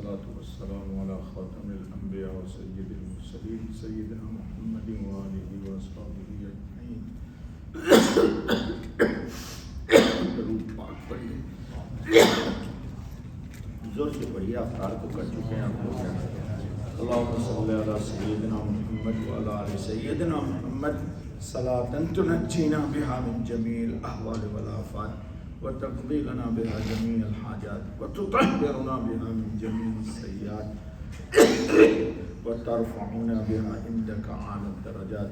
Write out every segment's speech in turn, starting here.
والصلاة والسلام على خاتم الأنبياء وسيد المرسلين سيدنا محمد وآله وأصحابه أجمعين. درود پاک پڑھیے، زور سے پڑھیے، افطار تو کر چکے ہیں آپ لوگ. اللهم صل على سيدنا محمد وعلى آل سيدنا محمد صلاة تنجينا بها من جميع الأهوال والآفات وتقضي لنا بها جميع الحاجات وتطهرنا بها من جميع السيئات وترفعنا بها عندك أعلى الدرجات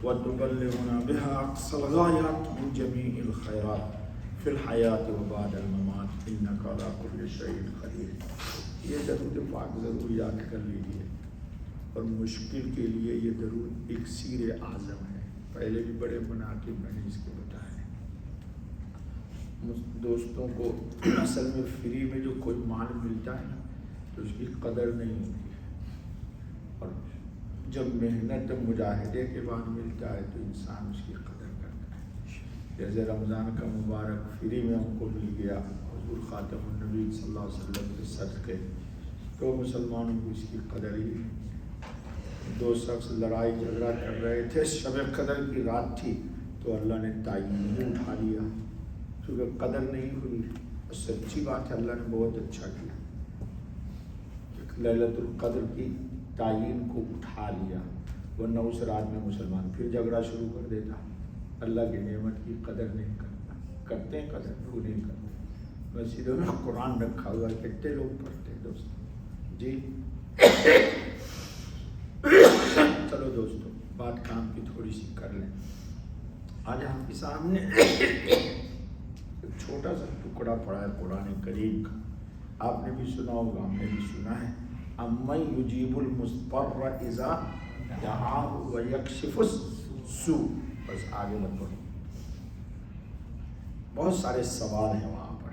وتبلغنا بها أقصى الغايات من جميع الخيرات في الحياة وبعد الممات إنك على كل شيء قدير. یہ درود پاک ضرور یاد کر لیجیے، اور مشکل کے لیے یہ درود اکسیر اعظم ہے. پہلے بھی بڑے مناقب میں نے اس کے بتائے. دوستوں کو اصل میں فری میں جو کوئی مال ملتا ہے نا تو اس کی قدر نہیں ہوتی، اور جب محنت مجاہدے کے بعد ملتا ہے تو انسان اس کی قدر کرتا ہے. جیسے رمضان کا مبارک فری میں ہم کو مل گیا حضور خاتم النبی صلی اللہ علیہ وسلم کے صدقے، تو مسلمانوں کو اس کی قدر ہی. دو شخص لڑائی جھگڑا کر رہے تھے، شب قدر کی رات تھی، تو اللہ نے تعین اٹھا لیا کیونکہ قدر نہیں ہوئی. اور سچی بات ہے، اللہ نے بہت اچھا کیا، لیلۃ القدر کی تعین کو اٹھا لیا، ورنہ اس رات میں مسلمان پھر جھگڑا شروع کر دیتا. اللہ کی نعمت کی قدر نہیں کرتا. کرتے ہیں قدر، وہ نہیں کرتے. مسجدوں میں قرآن رکھا ہوا ہے، کتنے لوگ پڑھتے ہیں دوست جی. چلو دوستو، بات کام کی تھوڑی سی کر لیں. آج آپ کے سامنے ایک چھوٹا سا ٹکڑا پڑا ہے قرآن کریم کا. آپ نے بھی سنا ہوگا، ہم نے بھی سنا ہے. امن یجیب المضطر اذا دعاہ ویکشف السوء. بس آگے مت پڑھو، بہت سارے سوال ہیں وہاں پر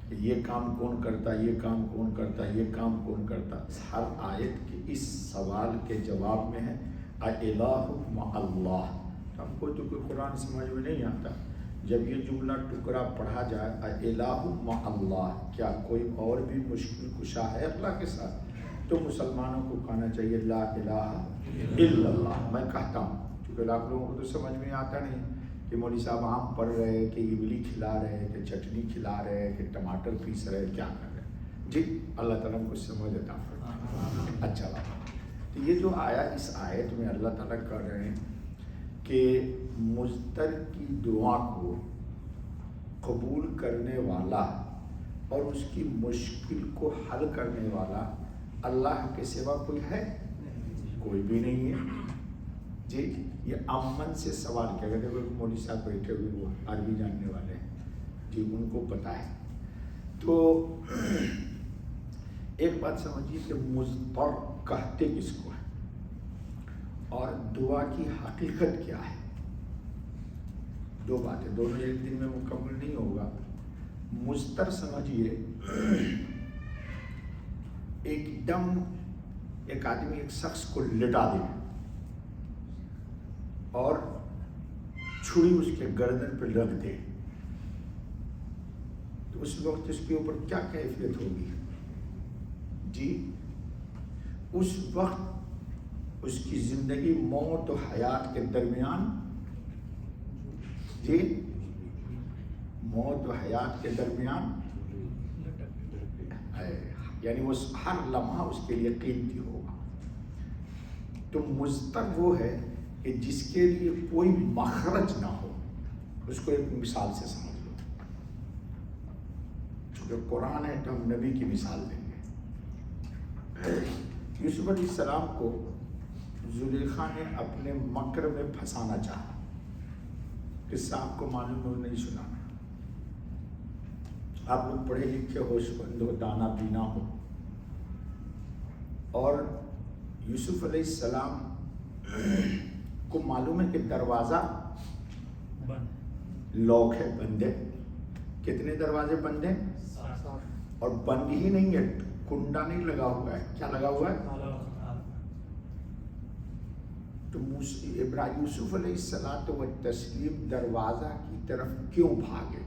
کہ یہ کام کون کرتا، یہ کام کون کرتا، یہ کام کون کرتا. ہر آیت کے اس سوال کے جواب میں ہے اَإِلَٰهٌ مَعَ اللَّهِ. ہم کو تو کوئی قرآن سمجھ میں نہیں آتا. جب یہ جملہ ٹکڑا پڑھا جائے اَإِلَٰهٌ مَعَ اللَّهِ، کیا کوئی اور بھی مشکل کشا ہے اللہ کے ساتھ، تو مسلمانوں کو کہنا چاہیے لا الہ الا اللہ. میں کہتا ہوں کیونکہ لاکھ لوگوں کو تو سمجھ میں آتا نہیں کہ مولوی صاحب آم پڑھ رہے، کہ املی کھلا رہے، کہ چٹنی کھلا رہے، کہ ٹماٹر پیس رہے، کیا کر رہے. جی اللہ تعالیٰ کو سمجھ عطا فرمائے. اچھا بات. تو یہ جو آیا، اس آیت میں اللہ تعالیٰ کہہ رہے ہیں کہ مضطر کی دعا کو قبول کرنے والا اور اس کی مشکل کو حل کرنے والا اللہ کے سوا کوئی ہے؟ کوئی بھی نہیں ہے. جی یہ امن سے سوال کیا کرتے ہیں. مولوی صاحب بیٹھے ہوئے وہ عربی جاننے والے ہیں جی، ان کو پتہ ہے. تو ایک بات سمجھیے کہ مضطر کہتے کس کو ہے اور دعا کی حقیقت کیا ہے. دو باتیں، دونوں ایک دن میں مکمل نہیں ہوگا. مضطر سمجھیے ایک دم ایک آدمی ایک شخص کو لٹا دے اور چھری اس کے گردن پہ رکھ دے، تو اس وقت اس کے اوپر کیا کیفیت ہوگی جی. اس وقت اس کی زندگی موت و حیات کے درمیان، جی موت و حیات کے درمیان، یعنی وہ ہر لمحہ اس کے لیے قیمتی ہوگا. تو مضطر وہ ہے کہ جس کے لیے کوئی مخرج نہ ہو. اس کو ایک مثال سے سمجھ لو. چونکہ قرآن ہے تو ہم نبی کی مثال دیں گے. یوسف علیہ السلام کو زلیخا نے اپنے مکر میں پھنسانا چاہا. قصہ آپ کو معلوم ہو نہیں سنانا. آپ لوگ پڑھے لکھے ہوش مند ہو، دانا بینا ہو. اور یوسف علیہ السلام کو معلوم ہے کہ دروازہ لاک ہے، بند ہے. کتنے دروازے بند ہیں؟ اور بند ہی نہیں ہے، کنڈا نہیں لگا ہوا ہے. کیا لگا ہوا ہے؟ تو یوسف علیہ السلام دروازہ کی طرف کیوں بھاگے؟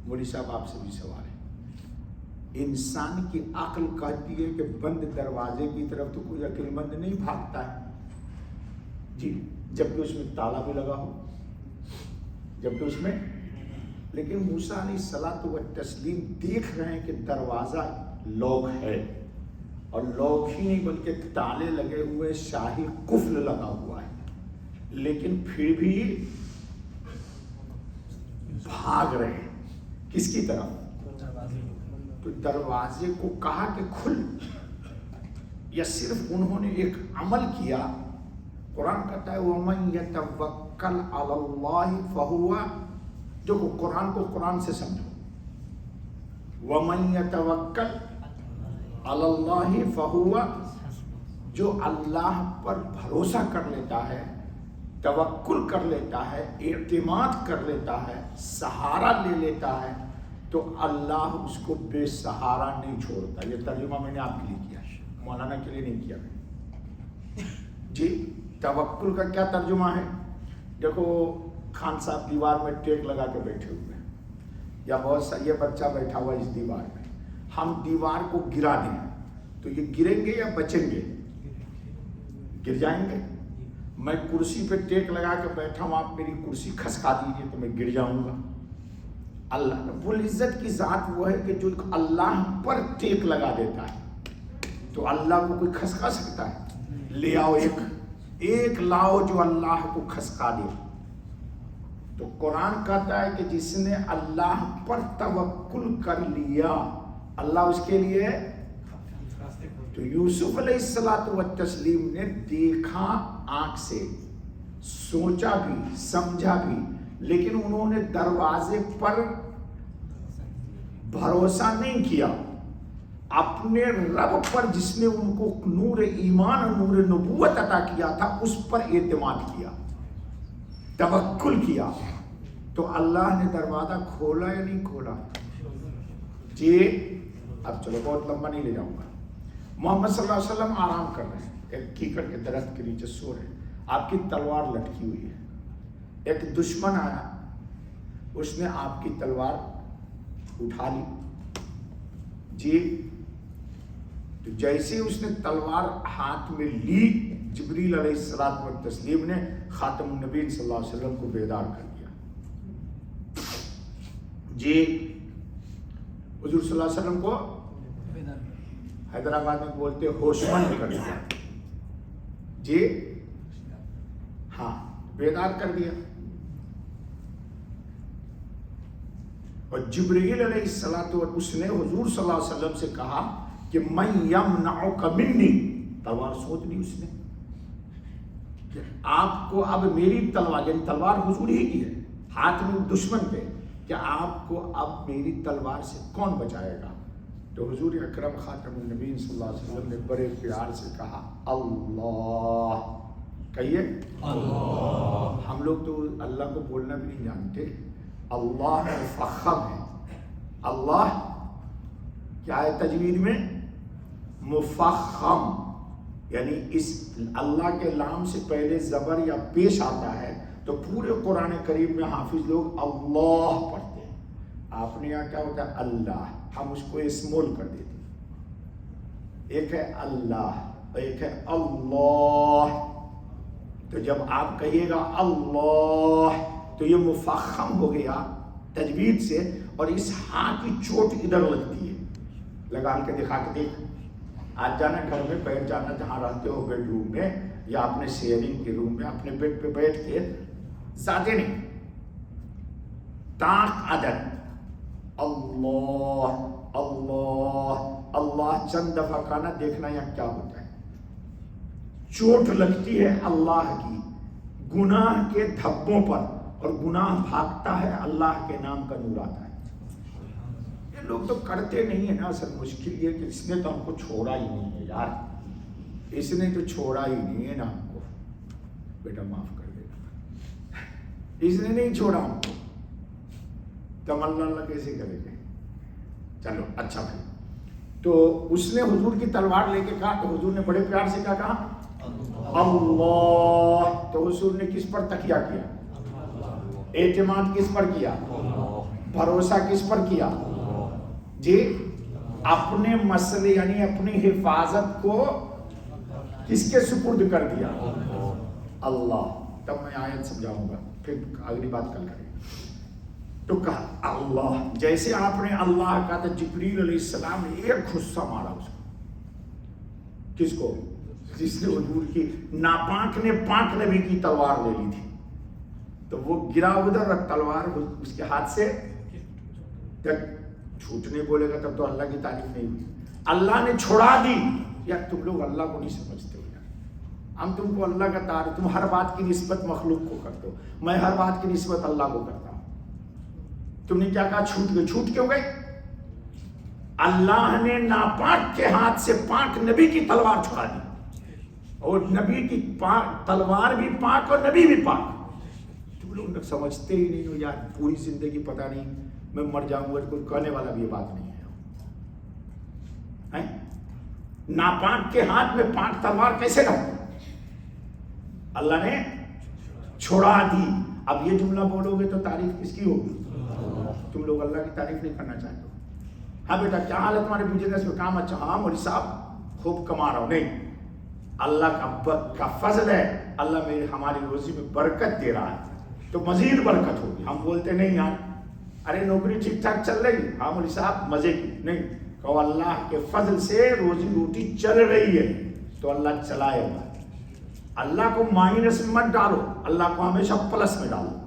مولوی صاحب آپ سے بھی سوال ہے. انسان کی عقل کہتی ہے کہ بند دروازے کی طرف تو کوئی عقل مند نہیں بھاگتا ہے جی، جبکہ اس میں تالا بھی لگا ہو، جبکہ اس میں، لیکن موسیٰ علیہ الصلوۃ والتسلیم دیکھ رہے ہیں کہ دروازہ لاک ہے، اور لاک ہی نہیں بلکہ تالے لگے ہوئے، شاہی قفل لگا ہوا ہے، لیکن پھر بھی بھاگ رہے ہیں کس کی طرف؟ تو دروازے کو کہا کہ کھل، یا صرف انہوں نے ایک عمل کیا؟ قرآن کہتا ہے وَمَن يَتَوَکَّلْ عَلَى اللَّهِ فَهُوَ، جو قرآن کو قرآن سے سمجھو، وَمَن يَتَوَکَّلْ عَلَى اللَّهِ فَهُوَ، جو اللہ پر بھروسہ کر لیتا ہے، توکل کر لیتا ہے، اعتماد کر لیتا ہے، سہارا لے لیتا ہے، تو اللہ اس کو بے سہارا نہیں چھوڑتا۔ یہ ترجمہ میں نے آپ کے لیے کیا، مولانا کے لیے نہیں کیا جی۔ توکل کا کیا ترجمہ ہے؟ دیکھو خان صاحب دیوار میں ٹیک لگا کے بیٹھے ہوئے ہیں، یا بہت سا یہ بچہ بیٹھا ہوا اس دیوار میں، ہم دیوار کو گرا دیں تو یہ گریں گے یا بچیں گے؟ گر جائیں گے۔ میں کرسی پہ ٹیک لگا کے بیٹھا ہوں، آپ میری کرسی کھسکا دیجیے تو میں گر جاؤں گا۔ اللہ رب العزت کی ذات وہ ہے کہ جو اللہ پر ٹیک لگا دیتا ہے، تو اللہ کو کوئی کھسکا سکتا ہے؟ لے آؤ ایک لاؤ جو اللہ کو کھسکا دے۔ تو قرآن کہتا ہے کہ جس نے اللہ پر توکل کر لیا، اللہ اس کے لیے۔ تو یوسف علیہ الصلوۃ والتسلیم نے دیکھا آنکھ سے، سوچا بھی، سمجھا بھی، لیکن انہوں نے دروازے پر بھروسہ نہیں کیا، اپنے رب پر جس نے ان کو نور ایمان اور نور نبوت عطا کیا تھا اس پر اعتماد کیا، توکل کیا، تو اللہ نے دروازہ کھولا یا نہیں کھولا جی۔ اب چلو بہت لمبا نہیں لے جاؤں گا۔ محمد صلی اللہ علیہ وسلم آرام کر رہے ہیں، ایک کیکڑ کے درخت کے نیچے سو رہے ہیں، آپ کی تلوار لٹکی ہوئی ہے، ایک دشمن آیا، اس نے آپ کی تلوار اٹھا لی جی۔ تو جیسے اس نے تلوار ہاتھ میں لی، جبریل علیہ الصلوۃ والتسلیم نے خاتم النبی صلی اللہ علیہ وسلم کو بیدار کر دیا جی۔ حضور صلی اللہ علیہ وسلم کو حیدرآباد میں بولتے ہوشمند کر دیا جی، ہاں بیدار کر دیا۔ اور جبریل علیہ الصلوۃ والسلام اس نے حضور صلی اللہ علیہ وسلم سے کہا کہ من یمنعک منی، تلوار سوچ لی اس نے کہ آپ کو اب میری تلوار، یعنی تلوار حضور ہی کی ہے ہاتھ میں دشمن پہ، کہ آپ کو اب میری تلوار سے کون بچائے گا؟ تو حضور اکرم خاتم النبی صلی اللہ علیہ وسلم نے بڑے پیار سے کہا اللہ، کہیے اللہ۔ ہم لوگ تو اللہ کو بولنا بھی نہیں جانتے، اللہ مفخم ہے، اللہ کیا ہے تجوید میں؟ مفخم، یعنی اس اللہ کے لام سے پہلے زبر یا پیش آتا ہے، تو پورے قرآن کریم میں حافظ لوگ اللہ پڑھتے ہیں، آپ نے یہاں کیا ہوتا ہے اللہ، ہم اس کو اسمول کر دیتے ہیں، ایک ہے اللہ ایک ہے اللہ۔ تو جب آپ کہیے گا اللہ تو یہ مفخم ہو گیا تجوید سے، اور اس ہاں کی چوٹ ادھر لگتی ہے، لگا کے دکھا کے دیکھ، آج جانا گھر میں بیٹھ جانا جہاں رہتے ہو بیڈ روم میں یا اپنے شیئرنگ کے روم میں، اپنے بیڈ پہ بیٹھ کے زیادہ نہیں، تاک عدد اللہ اللہ اللہ چند دفعہ کہنا، دیکھنا یہاں کیا ہوتا ہے، چوٹ لگتی ہے اللہ کی گناہ کے دھبوں پر، اور گناہ بھاگتا ہے، اللہ کے نام کا نور آتا ہے۔ یہ لوگ تو کرتے نہیں ہیں نا، اصل مشکل یہ کہ اس نے تو ہم کو چھوڑا ہی نہیں ہے یار، اس نے تو چھوڑا ہی نہیں ہے نا ہم کو، بیٹا معاف کر دینا، اس نے نہیں چھوڑا ہم کو، تو اللہ کیسے کرے گے؟ چلو اچھا بھائی، تو اس نے حضور کی تلوار لے کے کہا، تو حضور نے بڑے پیار سے کیا کہا؟ اللہ۔ تو حضور نے کس پر تکیہ کیا؟ اعتماد کس پر کیا؟ بھروسہ کس پر کیا جی؟ اپنے مسئلے یعنی اپنی حفاظت کو کس کے سپرد کر دیا؟ اللہ. تب میں آیت سمجھاؤں گا، پھر اگلی بات کل کریں. تو کہا اللہ، جیسے آپ نے اللہ کہا تو جبریل علیہ السلام نے ایک غصہ مارا اس کو. کس کو؟ جس نے حضور کی ناپاک نے پاک نبی کی تلوار لے لی تھی. تو وہ گرا ادھر اور تلوار اس کے ہاتھ سے جب چھوٹنے بولے گا تب تو اللہ کی تعریف نہیں ہوئی. اللہ نے چھڑا دی. یار تم لوگ اللہ کو نہیں سمجھتے ہو یار. ہم تم کو اللہ کا تعریف، تم ہر بات کی نسبت مخلوق کو کرتے ہو، میں ہر بات کی نسبت اللہ کو کرتا ہوں. تم نے کیا کہا؟ چھوٹ گئے. چھوٹ کیوں گئے؟ اللہ نے ناپاک کے ہاتھ سے پاک نبی کی تلوار چھڑا دی. اور نبی کی تلوار بھی پاک اور نبی بھی پاک. تم لوگ سمجھتے ہی نہیں ہو یار. پوری زندگی پتہ نہیں میں مر جاؤں گا، کوئی کہنے والا بھی یہ بات نہیں ہے. ناپاک کے ہاتھ میں پاک تلوار کیسے رہتی؟ اللہ نے چھوڑا دی. اب یہ جملہ بولو گے تو تعریف کس کی ہوگی؟ تم لوگ اللہ کی تعریف نہیں کرنا چاہتے ہو. ہاں بیٹا کیا حال ہے تمہارے بزنس میں؟ کام اچھا. ہاں مولوی صاحب خوب کما رہا ہوں. نہیں، اللہ کا فضل ہے. اللہ میری ہماری روزی میں برکت دے رہا ہے تو مزید برکت ہوگی. ہم بولتے نہیں یار ارے نوکری ٹھیک ٹھاک چل رہی. ہاں مولوی صاحب مزے کی. نہیں کہو اللہ کے فضل سے روزی روٹی چل رہی ہے تو اللہ چلائے گا. اللہ کو مائنس میں مت ڈالو، اللہ کو ہمیشہ پلس میں ڈالو.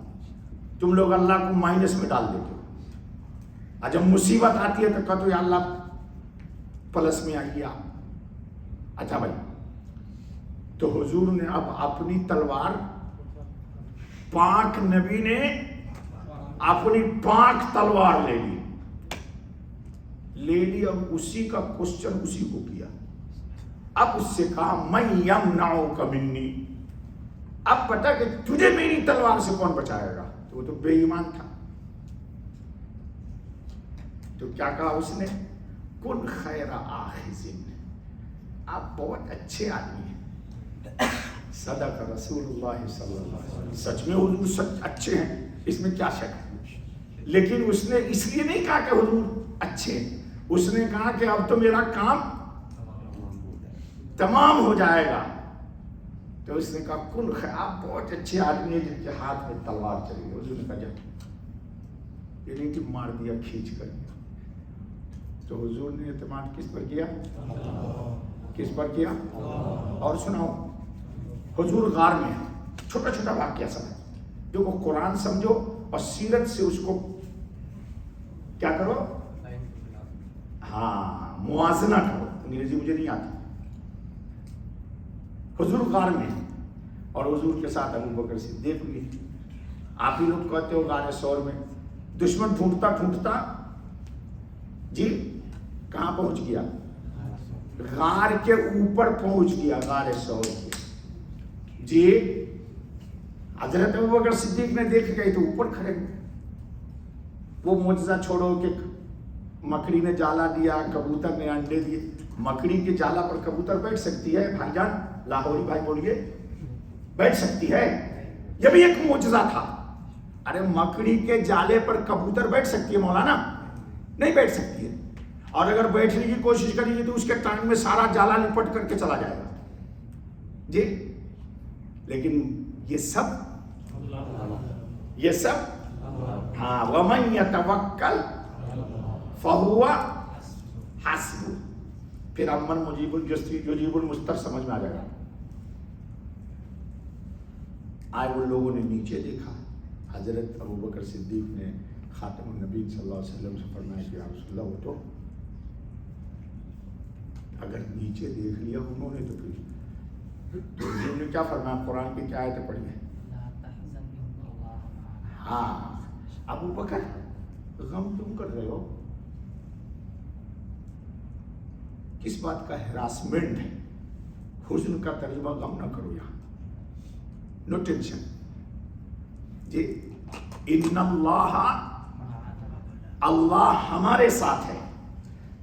تم لوگ اللہ کو مائنس میں ڈال دیتے ہو. جب مصیبت آتی ہے تو کہتے یا اللہ پلس میں آ گیا. اچھا بھائی، تو حضور نے اب اپنی تلوار، پاک نبی نے اپنی پاک تلوار لے لی اور اسی کا کوشچن اسی کو کیا. اب اس سے کہا من یمنعک منی، اب پتا کہ تجھے میری تلوار سے کون بچائے گا. تو وہ تو بے ایمان تھا. تو کیا کہا اس نے؟ کن خیر آخذ، آپ بہت اچھے آدمی ہیں. صدق رسول اللہ صلی اللہ علیہ وسلم. سچ میں حضور سچ اچھے ہیں، اس میں کیا شک ہے. لیکن اس نے اس لیے نہیں کہا کہ حضور اچھے ہیں، اس نے کہا کہ اب تو میرا کام تمام ہو جائے گا. تو اس نے کہا کن خیر، آپ بہت اچھے آدمی ہیں جن کے ہاتھ میں تلوار چلی گئی. حضور نے کہا جب یہ نہیں کہ مار دیا کھینچ کر. تو حضور نے اعتماد کس پر کیا؟ کس پر کیا؟ اور سناؤ، حضور غار میں ہے. چھوٹا چھوٹا واقعہ سمجھ، جو وہ قرآن سمجھو اور سیرت سے اس کو کیا کرو، ہاں موازنہ کرو. انگریزی مجھے نہیں آتی. حضور غار میں ہے اور حضور کے ساتھ ابو بکر صدیق بھی. آپ ہی لوگ کہتے ہو غار ثور میں دشمن ڈھونڈتا ڈھونڈتا جی کہاں پہنچ گیا؟ غار کے اوپر پہنچ گیا، غار ثور کے. جی حضرت ابوبکر صدیق نے دیکھ گئی تو اوپر کھڑے ہوئے. وہ معجزہ چھوڑو کہ مکڑی نے جالا دیا، کبوتر نے انڈے دیے. مکڑی کے جالا پر کبوتر بیٹھ سکتی ہے بھائی جان؟ لاہوری بھائی بولیے، بیٹھ سکتی ہے؟ یہ بھی ایک معجزہ تھا. ارے مکڑی کے جالے پر کبوتر بیٹھ سکتی ہے مولانا؟ نہیں بیٹھ سکتی ہے. اور اگر بیٹھنے کی کوشش کریں گے تو اس کے ٹانگ میں سارا جالا لپٹ کر کے چلا جائے گا جی. لیکن یہ سب ہاں وَمَن يَتَوَكَّلْ فَهُوَ حَسْبُهُ. پھر امن مجیب المستر سمجھ میں آ جائے گا. آئے وہ لوگوں نے نیچے دیکھا. حضرت ابوبکر صدیق نے خاتم النبی صلی اللہ علیہ وسلم سے فرمایا کہ یا رسول اللہ وہ تو اگر نیچے دیکھ لیا انہوں نے تو پھر تو انہوں نے کیا فرمایا؟ قرآن کی کیا آیتیں پڑھی ہیں؟ ہاں ابو بکر غم تم کر رہے ہو، کس بات کا ہراسمنٹ ہے؟ حزن کا ترجمہ غم نہ کرو یہاں، نو ٹینشن جی. ان اللہ ہمارے ساتھ ہے.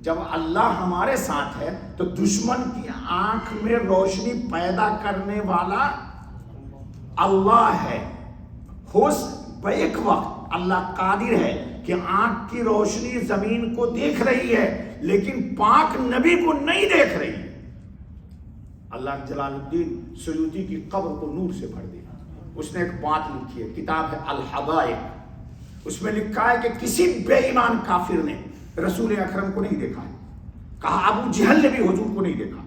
جب اللہ ہمارے ساتھ ہے تو دشمن کی آنکھ میں روشنی پیدا کرنے والا اللہ ہے. ایک وقت اللہ قادر ہے کہ آنکھ کی روشنی زمین کو دیکھ رہی ہے لیکن پاک نبی کو نہیں دیکھ رہی ہے۔ اللہ جلال الدین سیوطی کی قبر کو نور سے بھر دیا۔ اس نے ایک بات لکھی ہے، کتاب ہے الحقائق، اس میں لکھا ہے کہ کسی بے ایمان کافر نے رسول اکرم کو نہیں دیکھا ہے۔ کہا ابو جہل نے بھی حضور کو نہیں دیکھا،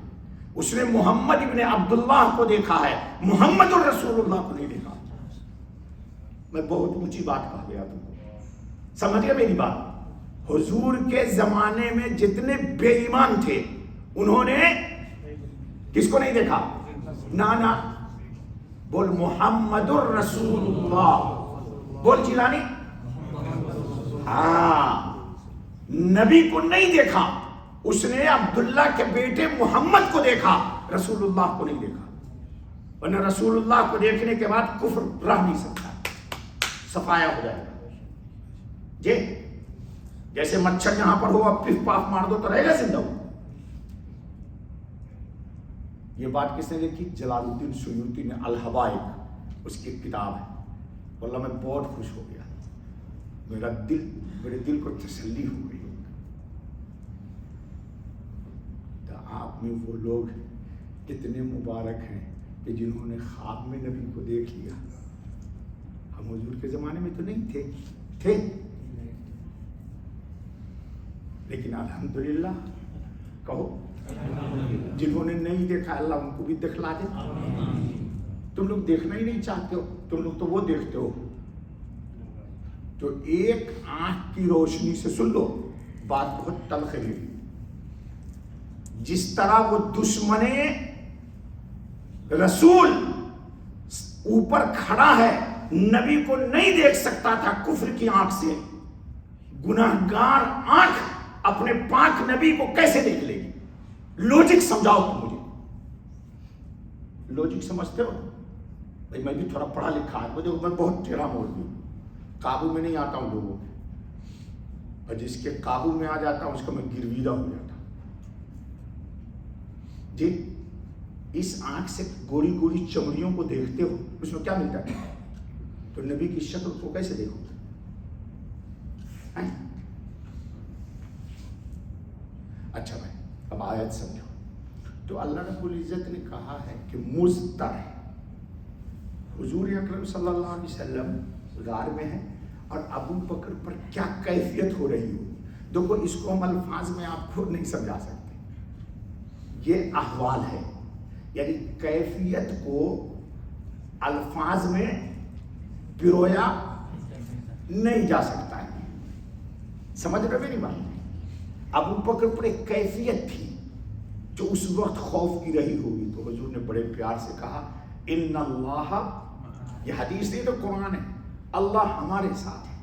اس نے محمد ابن عبداللہ کو دیکھا ہے، محمد الرسول اللہ کو نہیں دیکھا۔ میں بہت اونچی بات کہا گیا تم کو، سمجھ گئے میری بات؟ حضور کے زمانے میں جتنے بے ایمان تھے انہوں نے کس کو نہیں دیکھا؟ نانا بول محمد الرسول اللہ، بول جیلانی، ہاں نبی کو نہیں دیکھا، اس نے عبداللہ کے بیٹے محمد کو دیکھا، رسول اللہ کو نہیں دیکھا۔ ورنہ رسول اللہ کو دیکھنے کے بعد کفر رہ نہیں سکتا، صفایا ہو جائے گا۔ جی جیسے مچھر یہاں پر ہو، اب پف پاف مار دو تو رہے گا زندہ ہو۔ یہ بات کس نے لکھی؟ جلال الدین سیوطی نے، الحقائق اس کی کتاب ہے۔ واللہ میں بہت خوش ہو گیا، میرے دل کو تسلی ہو گئی۔ تو آپ میں وہ لوگ کتنے مبارک ہیں کہ جنہوں نے خواب میں نبی کو دیکھ لیا۔ ہم حضور کے زمانے میں تو نہیں تھے لیکن الحمدللہ کہو، جنہوں نے نہیں دیکھا اللہ ان کو بھی دکھلا دے۔ تم لوگ دیکھنا ہی نہیں چاہتے ہو، تم لوگ تو وہ دیکھتے ہو۔ تو ایک آنکھ کی روشنی سے سن لو، بات بہت تلخ ہے۔ جس طرح وہ دشمن رسول اوپر کھڑا ہے، نبی کو نہیں دیکھ سکتا تھا کفر کی آنکھ سے، گناہگار آنکھ اپنے پاک نبی کو کیسے دیکھ لے گی؟ لوجک سمجھاؤ تم مجھے، لوجک سمجھتے ہو؟ بھائی میں بھی تھوڑا پڑھا لکھا ہے، میں بہت ٹیڑھا موڑ دوں، قابو میں نہیں آتا ہوں لوگوں کے، اور جس کے قابو میں آ جاتا ہوں اس کا میں گرویدہ ہو جاتا ہوں۔ جی اس آنکھ سے گوری گوری چمڑیوں کو دیکھتے ہو، اس میں کیا ملتا ہے؟ تو نبی کی شکل کو کیسے دیکھو؟ اچھا بھائی اب آیت سمجھو۔ تو اللہ رب العزت نے کہا ہے کہ مضطر، حضور اکرم صلی اللہ علیہ وسلم غار میں ہے اور ابو بکر پر کیا کیفیت ہو رہی ہو، دیکھو اس کو ہم الفاظ میں آپ کو نہیں سمجھا سکتے، یہ احوال ہے، یعنی کیفیت کو الفاظ میں پرویا نہیں جا سکتا ہے۔ سمجھ رہے میری بات؟ ابو بکر پر ایک کیفیت تھی جو اس وقت خوف کی رہی ہوگی، تو حضور نے بڑے پیار سے کہا ان اللہ، یہ حدیث نہیں تو قرآن ہے، اللہ ہمارے ساتھ ہے۔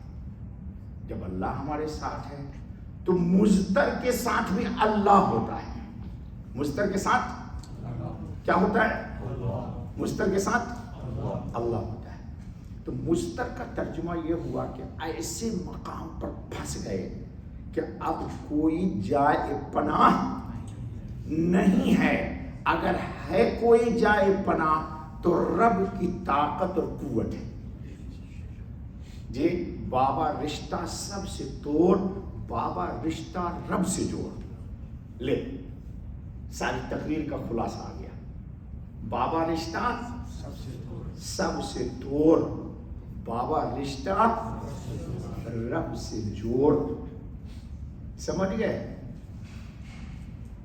جب اللہ ہمارے ساتھ ہے تو مضطر کے ساتھ بھی اللہ ہوتا ہے۔ مضطر کے ساتھ کیا ہوتا ہے؟ مضطر کے ساتھ اللہ ہوتا ہے۔ تو مضطر کا ترجمہ یہ ہوا کہ ایسے مقام پر پھنس گئے کہ اب کوئی جائے پناہ نہیں ہے، اگر ہے کوئی جائے پناہ تو رب کی طاقت اور قوت ہے۔ جی بابا رشتہ سب سے توڑ، بابا رشتہ رب سے جوڑ لے، ساری تقریر کا خلاصہ آ گیا۔ بابا رشتہ سب سے توڑ، بابا رشتہ رب سے جوڑ، سمجھ گئے؟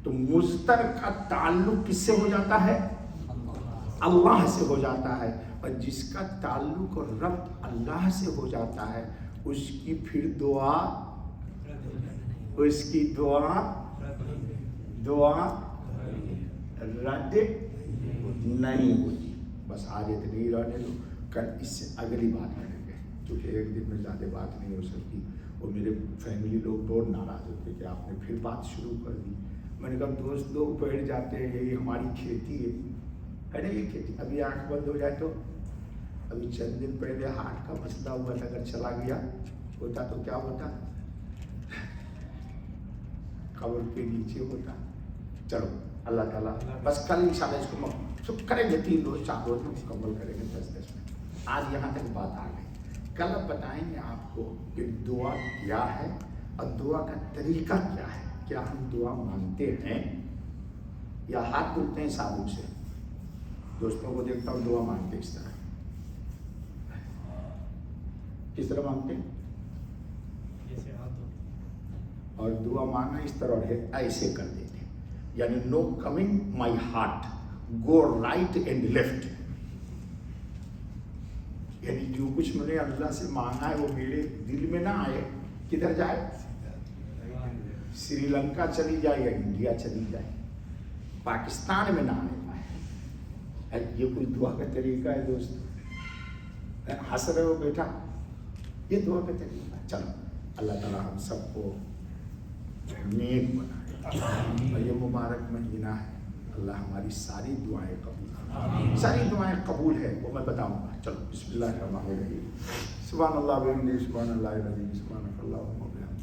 تو مضطر کا تعلق کس سے ہو جاتا ہے؟ اللہ سے ہو جاتا ہے، اور جس کا تعلق اور ربط اللہ سے ہو جاتا ہے اس کی پھر دعا رد نہیں ہوتی۔ بس آج اتنی رہنے دو، کل اس سے اگلی بات کریں گے، کیونکہ ایک دن میں زیادہ بات نہیں ہو سکتی، اور میرے فیملی لوگ بہت ناراض ہوتے کہ آپ نے پھر بات شروع کر دی۔ میں نے کہا دوست لوگ بیٹھ جاتے ہیں، یہی ہماری کھیتی ہے نا، یہ کھیتی ابھی آنکھ بند ہو جائے تو، ابھی چند دن پہلے ہارٹ کا مسئلہ ہوا تھا، اگر چلا گیا ہوتا تو کیا ہوتا؟ قبر کے نیچے ہوتا۔ چلو اللہ تعالیٰ بس کل انشاءاللہ اس کو چپ کریں گے، 3 روز 4 روز میں مکمل کریں گے، 10 میں۔ آج یہاں تک بات آ گئی، کل اب بتائیں گے آپ کو کہ دعا کیا ہے اور دعا کا طریقہ کیا ہے۔ کیا ہم دعا مانگتے ہیں یا ہاتھ دھلتے ہیں صابن سے؟ دوستوں کو دیکھتا ہوں دعا مانگتے اس طرح. کس طرح مانگتے ہیں؟ اور دعا مانگنا اس طرح ہے، ایسے کر دیتے ہیں. یعنی no coming my heart, go right and left. یعنی جو کچھ میں نے اللہ سے مانگا ہے وہ میرے دل میں نہ آئے، کدھر جائے؟ سری لنکا چلی جائے یا انڈیا چلی جائے، پاکستان میں نہ آنے پائے. یہ کوئی دعا کا طریقہ ہے دوست؟ ہنس رہے ہو بیٹا، یہ دعا کا طریقہ ہے. چلو اللہ تعالیٰ ہم سب کو نیک بنائے. اور یہ مبارک مہینہ ہے، اللہ ہماری ساری دعائیں قبول، ساری دعائیں قبول ہے وہ میں بتاؤں گا. چلو بسم اللہ الرحمن الرحیم. سبحان اللہ وبحمدہ، سبحان اللہ العظیم، سبحان اللہ.